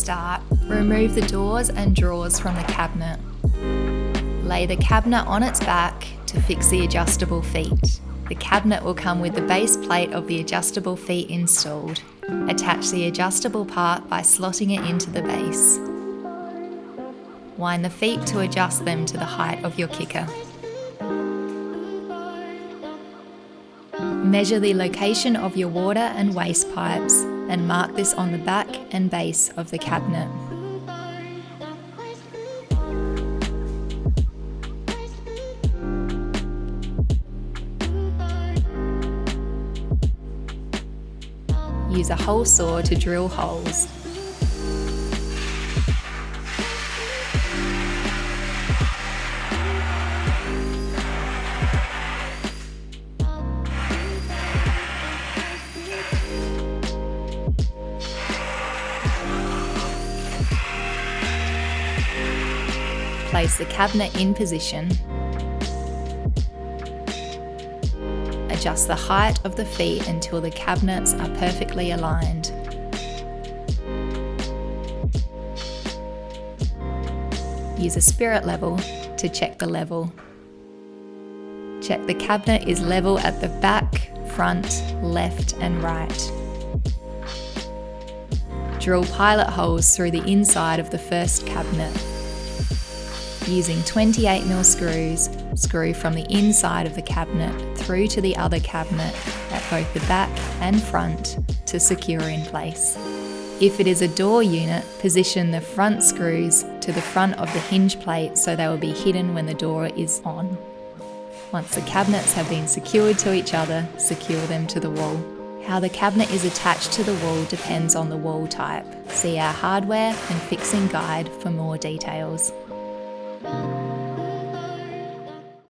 start, remove the doors and drawers from the cabinet. Lay the cabinet on its back to fix the adjustable feet. The cabinet will come with the base plate of the adjustable feet installed. Attach the adjustable part by slotting it into the base. Wind the feet to adjust them to the height of your kicker. Measure the location of your water and waste pipes and mark this on the back and base of the cabinet. Use a hole saw to drill holes. Place the cabinet in position. Adjust the height of the feet until the cabinets are perfectly aligned. Use a spirit level to check the level. Check the cabinet is level at the back, front, left and right. Drill pilot holes through the inside of the first cabinet. Using 28mm screws, screw from the inside of the cabinet through to the other cabinet at both the back and front to secure in place. If it is a door unit, position the front screws to the front of the hinge plate so they will be hidden when the door is on. Once the cabinets have been secured to each other, secure them to the wall. How the cabinet is attached to the wall depends on the wall type. See our hardware and fixing guide for more details.